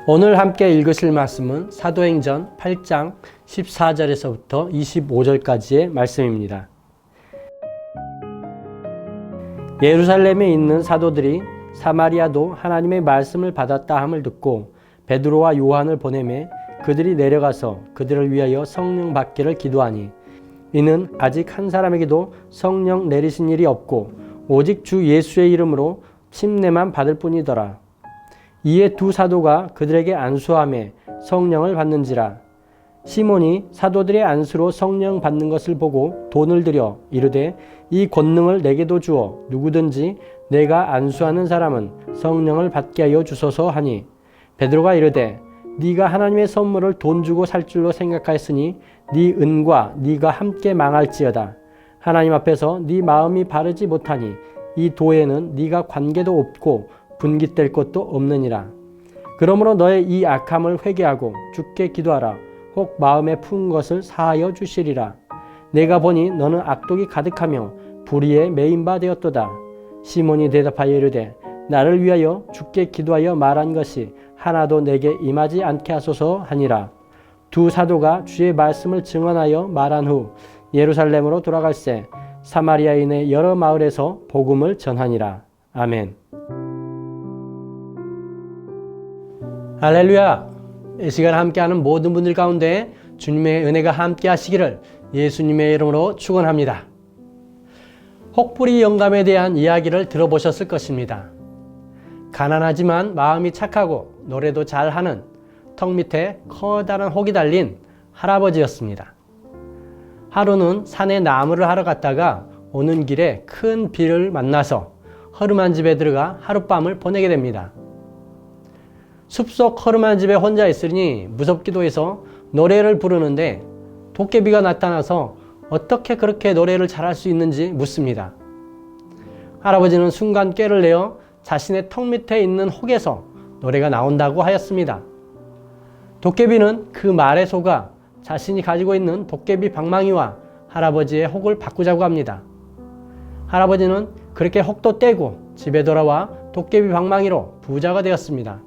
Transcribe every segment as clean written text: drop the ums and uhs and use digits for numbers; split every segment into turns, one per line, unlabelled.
오늘 함께 읽으실 말씀은 사도행전 8장 14절에서부터 25절까지의 말씀입니다. 예루살렘에 있는 사도들이 사마리아도 하나님의 말씀을 받았다 함을 듣고 베드로와 요한을 보내매 그들이 내려가서 그들을 위하여 성령 받기를 기도하니 이는 아직 한 사람에게도 성령 내리신 일이 없고 오직 주 예수의 이름으로 침례만 받을 뿐이더라. 이에 두 사도가 그들에게 안수하며 성령을 받는지라. 시몬이 사도들의 안수로 성령 받는 것을 보고 돈을 들여 이르되 이 권능을 내게도 주어 누구든지 내가 안수하는 사람은 성령을 받게 하여 주소서 하니 베드로가 이르되 네가 하나님의 선물을 돈 주고 살 줄로 생각하였으니 네 은과 네가 함께 망할지어다. 하나님 앞에서 네 마음이 바르지 못하니 이 도에는 네가 관계도 없고 분깃될 것도 없느니라. 그러므로 너의 이 악함을 회개하고 주께 기도하라. 혹 마음에 푼 것을 사하여 주시리라. 내가 보니 너는 악독이 가득하며 불의에 매인 바 되었도다. 시몬이 대답하여 이르되 나를 위하여 주께 기도하여 말한 것이 하나도 내게 임하지 않게 하소서 하니라. 두 사도가 주의 말씀을 증언하여 말한 후 예루살렘으로 돌아갈새 사마리아인의 여러 마을에서 복음을 전하니라. 아멘. 할렐루야! 이 시간 함께하는 모든 분들 가운데 주님의 은혜가 함께 하시기를 예수님의 이름으로 축원합니다. 혹부리 영감에 대한 이야기를 들어보셨을 것입니다. 가난하지만 마음이 착하고 노래도 잘하는 턱 밑에 커다란 혹이 달린 할아버지였습니다. 하루는 산에 나무를 하러 갔다가 오는 길에 큰 비를 만나서 허름한 집에 들어가 하룻밤을 보내게 됩니다. 숲속 허름한 집에 혼자 있으니 무섭기도 해서 노래를 부르는데 도깨비가 나타나서 어떻게 그렇게 노래를 잘할 수 있는지 묻습니다. 할아버지는 순간 꾀를 내어 자신의 턱 밑에 있는 혹에서 노래가 나온다고 하였습니다. 도깨비는 그 말에 속아 자신이 가지고 있는 도깨비 방망이와 할아버지의 혹을 바꾸자고 합니다. 할아버지는 그렇게 혹도 떼고 집에 돌아와 도깨비 방망이로 부자가 되었습니다.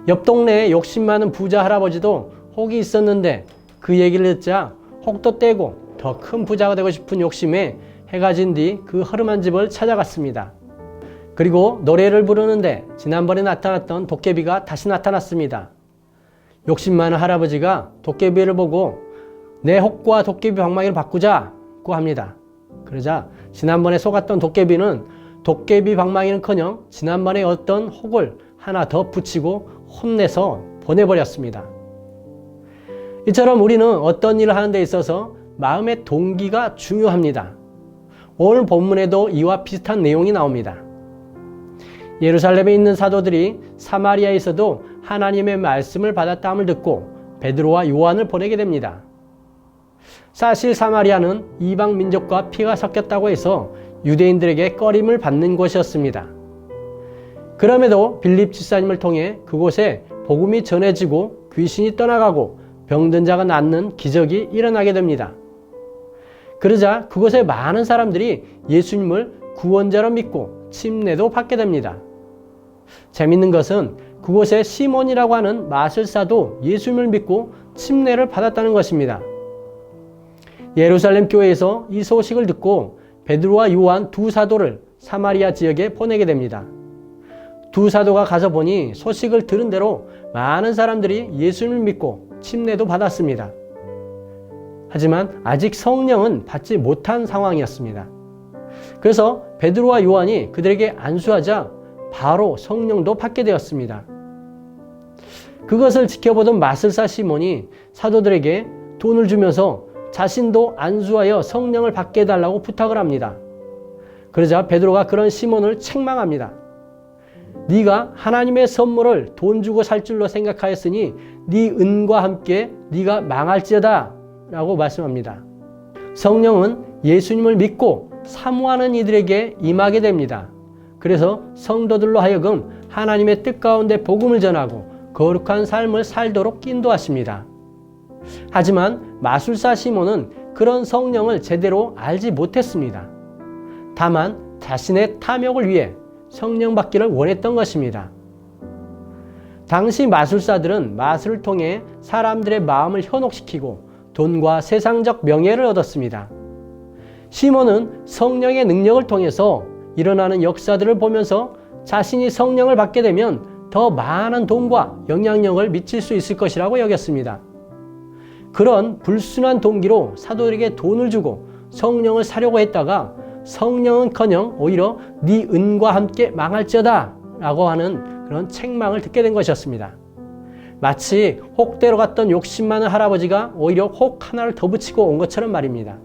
옆 동네에 욕심 많은 부자 할아버지도 혹이 있었는데 그 얘기를 듣자 혹도 떼고 더 큰 부자가 되고 싶은 욕심에 해가 진 뒤 그 허름한 집을 찾아갔습니다. 그리고 노래를 부르는데 지난번에 나타났던 도깨비가 다시 나타났습니다. 욕심 많은 할아버지가 도깨비를 보고 내 혹과 도깨비 방망이를 바꾸자고 합니다. 그러자 지난번에 속았던 도깨비는 도깨비 방망이는커녕 지난번에 어떤 혹을 하나 더 붙이고 혼내서 보내버렸습니다. 이처럼 우리는 어떤 일을 하는 데 있어서 마음의 동기가 중요합니다. 오늘 본문에도 이와 비슷한 내용이 나옵니다. 예루살렘에 있는 사도들이 사마리아에서도 하나님의 말씀을 받았다함을 듣고 베드로와 요한을 보내게 됩니다. 사실 사마리아는 이방 민족과 피가 섞였다고 해서 유대인들에게 꺼림을 받는 곳이었습니다. 그럼에도 빌립 집사님을 통해 그곳에 복음이 전해지고 귀신이 떠나가고 병든 자가 낫는 기적이 일어나게 됩니다. 그러자 그곳에 많은 사람들이 예수님을 구원자로 믿고 침례도 받게 됩니다. 재밌는 것은 그곳에 시몬이라고 하는 마술사도 예수님을 믿고 침례를 받았다는 것입니다. 예루살렘 교회에서 이 소식을 듣고 베드로와 요한 두 사도를 사마리아 지역에 보내게 됩니다. 두 사도가 가서 보니 소식을 들은 대로 많은 사람들이 예수님을 믿고 침례도 받았습니다. 하지만 아직 성령은 받지 못한 상황이었습니다. 그래서 베드로와 요한이 그들에게 안수하자 바로 성령도 받게 되었습니다. 그것을 지켜보던 마술사 시몬이 사도들에게 돈을 주면서 자신도 안수하여 성령을 받게 해달라고 부탁을 합니다. 그러자 베드로가 그런 시몬을 책망합니다. 네가 하나님의 선물을 돈 주고 살 줄로 생각하였으니 네 은과 함께 네가 망할지어다 라고 말씀합니다. 성령은 예수님을 믿고 사모하는 이들에게 임하게 됩니다. 그래서 성도들로 하여금 하나님의 뜻 가운데 복음을 전하고 거룩한 삶을 살도록 인도하십니다. 하지만 마술사 시몬은 그런 성령을 제대로 알지 못했습니다. 다만 자신의 탐욕을 위해 성령 받기를 원했던 것입니다. 당시 마술사들은 마술을 통해 사람들의 마음을 현혹시키고 돈과 세상적 명예를 얻었습니다. 시몬은 성령의 능력을 통해서 일어나는 역사들을 보면서 자신이 성령을 받게 되면 더 많은 돈과 영향력을 미칠 수 있을 것이라고 여겼습니다. 그런 불순한 동기로 사도들에게 돈을 주고 성령을 사려고 했다가 성령은커녕 오히려 네 은과 함께 망할지어다 라고 하는 그런 책망을 듣게 된 것이었습니다. 마치 혹대로 갔던 욕심 많은 할아버지가 오히려 혹 하나를 더 붙이고 온 것처럼 말입니다.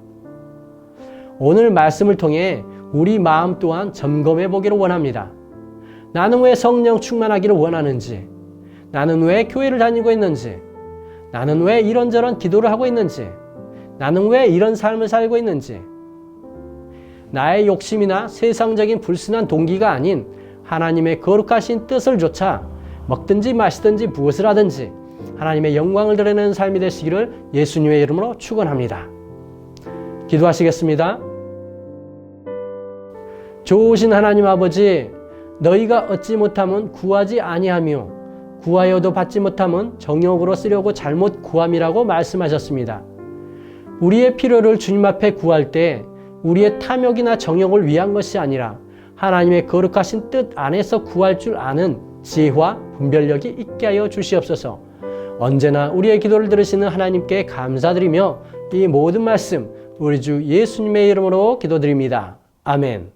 오늘 말씀을 통해 우리 마음 또한 점검해 보기를 원합니다. 나는 왜 성령 충만하기를 원하는지, 나는 왜 교회를 다니고 있는지, 나는 왜 이런저런 기도를 하고 있는지, 나는 왜 이런 삶을 살고 있는지, 나의 욕심이나 세상적인 불순한 동기가 아닌 하나님의 거룩하신 뜻을 좇아 먹든지 마시든지 무엇을 하든지 하나님의 영광을 드러내는 삶이 되시기를 예수님의 이름으로 축원합니다. 기도하시겠습니다. 좋으신 하나님 아버지, 너희가 얻지 못하면 구하지 아니하며 구하여도 받지 못하면 정욕으로 쓰려고 잘못 구함이라고 말씀하셨습니다. 우리의 필요를 주님 앞에 구할 때 우리의 탐욕이나 정욕을 위한 것이 아니라 하나님의 거룩하신 뜻 안에서 구할 줄 아는 지혜와 분별력이 있게 하여 주시옵소서. 언제나 우리의 기도를 들으시는 하나님께 감사드리며 이 모든 말씀 우리 주 예수님의 이름으로 기도드립니다. 아멘.